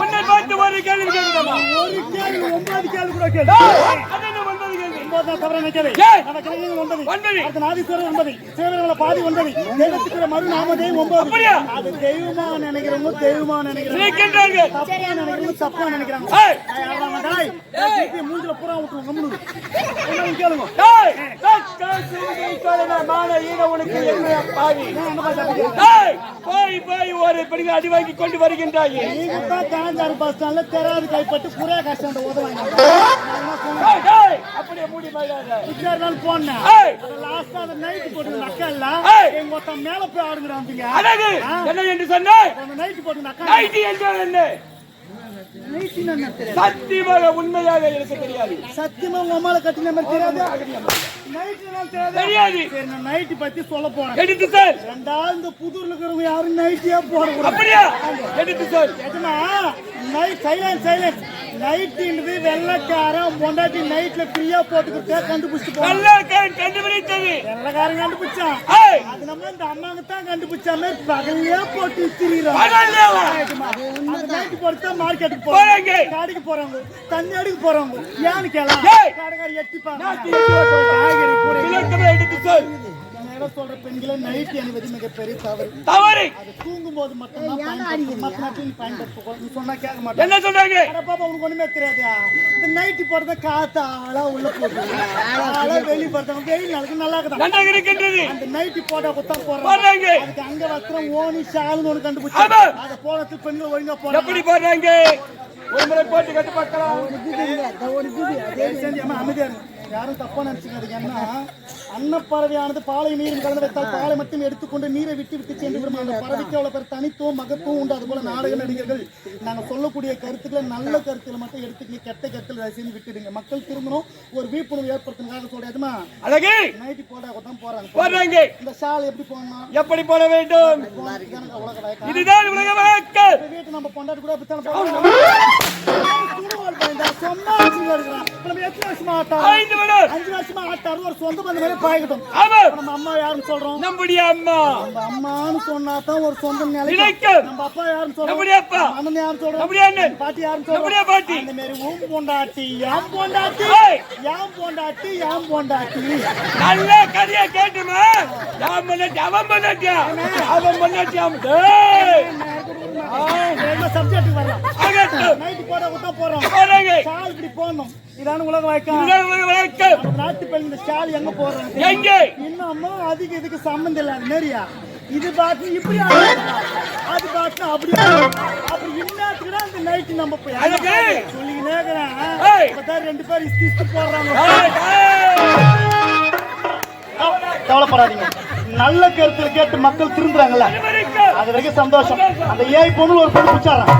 உன்னை பார்த்து ஒரு கேள்வி கேட்கலாமா? ஒரு கேள்வி 9 கேள்வி கூட கேளு. அதென்ன 9 கேள்வி? 9 தவிர என்ன கேளு? நம்ம கிழங்கு 9. அடுத்த நாதீஸ்வரர் 9. சேவர்கள பாதி 9. தெய்வத்துக்கு மறு நாமதே 9. அப்படியே அது தெய்வமா நினைக்கிறவங்க தெய்வமா நினைக்கிறாங்க. நினைக்கிறாங்க. தப்பா நினைக்கிறவங்க தப்பா நினைக்கிறாங்க. யாரமா டேய்? டேய் மூஞ்சில புறா விட்டு கம்முனு. என்ன கேளுங்க. டேய் காசு கேளுங்க மான ஈன உனக்கு என்ன பாவி. டேய் போய் ஒரு பெரிய அடி வாங்கி கொண்டு வருகின்றாய். நீங்க தான் காஞ்சார் பஸ் ஸ்டாண்ட்ல தெராது கைப்பட்டு புறா கஷ்டம் உதவாங்க. டேய் அப்படியே மூடி போயிடாத. இச்சார் நாள் போனேன். அத லாஸ்டா அந்த நைட் போட்டு நக்கல்ல எங்க மொத்த மேல போய் ஆடுறாங்க. அடகு என்ன என்று சொன்னாய்? அந்த நைட் போட்டு நக்கல். நைட் என்றால் என்ன? நைட் என்ன தெரியாது. சத்தியமாக உண்மையாக எனக்கு தெரியாது. சத்தியமா உமால கட்டின மாதிரி தெரியாது. நைட் என்ன தெரியாது. சரி நான் நைட் பத்தி சொல்ல போறேன். எடுத்து சார். ரெண்டாவது இந்த புதூர்ல இருக்கிறவங்க யாரும் நைட்டியா போறங்க. அப்படியே எடுத்து சார். எதுனா நைட் சைலன்ஸ் நைட்ன்றது வெள்ளக்காரன் பொண்டாட்டி நைட்ல ஃப்ரீயா போட்டுக்கிட்டே கண்டுபிடிச்சு போறான். வெள்ளக்காரன் கண்டுபிடிச்சது. வெள்ளக்காரன் கண்டுபிடிச்சான். அது நம்ம இந்த அம்மாங்க தான் கண்டுபிடிச்சாமே பகலியா போட்டு திரிறாங்க. பகலியாவா? அந்த நைட் போட்டு தான் மார்க்கெட்டுக்கு போறாங்க. கடைக்கு போறாங்க. தண்ணி அடிக்கு போறாங்க. ஏன்னு கேளா? கடைக்காரி எட்டிப்பாங்க. காய்கறி கூட விளக்கமா எடுத்து சார். சொல்ற பெண்களை நைட் அணிவது மிகப்பெரிய தவறு. அது தூங்கும் போது மட்டும்தான் பயன்படுத்தணும். சொன்னா கேட்க மாட்டேன். என்ன சொல்றாங்க? பாப்பா உனக்கு ஒண்ணுமே தெரியாது. இந்த நைட் போறத காத்து ஆளா உள்ள போட்டு ஆளா வெளிய போறவங்க வெயில் நாளுக்கு நல்லா இருக்கின்றது. அந்த நைட் போட்டா குத்தம் போடுறாங்க. அதுக்கு அங்க வஸ்திரம் ஓனி ஷால்னு ஒண்ணு கண்டுபிடிச்சு அத போறதுக்கு பெண்கள் ஒழுங்கா போறாங்க. எப்படி போடுறாங்க? ஒரு முறை போட்டு கட்டு பார்க்கலாம். அமைதியா யாரும் தப்பா நினைச்சுக்காதீங்க. என்ன அன்னப்பறவையானது பாலை நீரில் கலந்து வைத்தால் பாலை மட்டும் எடுத்துக்கொண்டு நீரை விட்டு சென்று விடும். அந்த பறவைக்கு அவ்வளவு பேர் தனித்துவம் மகத்துவம் உண்டு. அது போல நாடக நடிகர்கள் நாங்க சொல்லக்கூடிய கருத்துக்களை நல்ல கருத்துல மட்டும் எடுத்துக்கங்க. கெட்ட கருத்துல செஞ்சு விட்டுடுங்க. மக்கள் திரும்பணும் ஒரு விழிப்புணர்வு ஏற்படுத்தினாக சொல்றதுமா அழகு நைட்டு போட்டா தான் போறாங்க. இந்த ஷால் எப்படி போடணும்? எப்படி போட வேண்டும்? இதுதான் உலக வழக்கம். வீட்டு நம்ம பொண்டாட்டி கூட அப்படித்தான் போறோம். சொன்னா நம்ம எத்தனை வருஷமா ஆட்டோம்? 5 வருஷமா ஆட்டாரு. ஒரு சொந்த பந்த மாதிரி பாய்க்கட்டும். நம்ம அம்மா யாருன்னு சொல்றோம்? நம்முடைய அம்மா. நம்ம அம்மான்னு சொன்னாதான் ஒரு சொந்த நிலைக்கும். நம்ம அப்பா யாருன்னு சொல்றோம்? நம்முடைய அப்பா. அண்ணன் யாருன்னு சொல்றோம்? நம்முடைய அண்ணன். பாட்டி யாருன்னு சொல்றோம்? நம்முடைய பாட்டி. இந்த மாதிரி உன் பொண்டாட்டி யாம் பொண்டாட்டி யாம் பொண்டாட்டி யாம் பொண்டாட்டி. நல்ல கதையை கேட்டுமா? யாம் பொண்டாட்டி அவன் பொண்டாட்டியா? அவன் பொண்டாட்டி அவன். சப்ஜெக்ட் வரலாம். நைட்டு போட விட்டா போறோம். ஷால் இப்படி போடணும். இதான உலக வழக்கம். நாட்டு பெண் இந்த ஷால் எங்க போடுறாங்க? எங்க? இன்னும் அதுக்கு இதுக்கு சம்பந்தம் இல்லாத மாதிரியா இது பாட்டு இப்படி அது பாட்டு அப்படி அப்படி இன்னத்துக்கு அந்த நைட்டு நம்ம போய் சொல்லிக்கினே இருக்கிறேன். 2 பேர் இஸ்து போடுறாங்க. கவலைப்படாதீங்க. நல்ல கருத்துல கேட்டு மக்கள் திரும்புறாங்கல்ல, அது வரைக்கும் சந்தோஷம். அந்த ஏய் பொண்ணு ஒரு பொண்ணு பிடிச்சாராம்.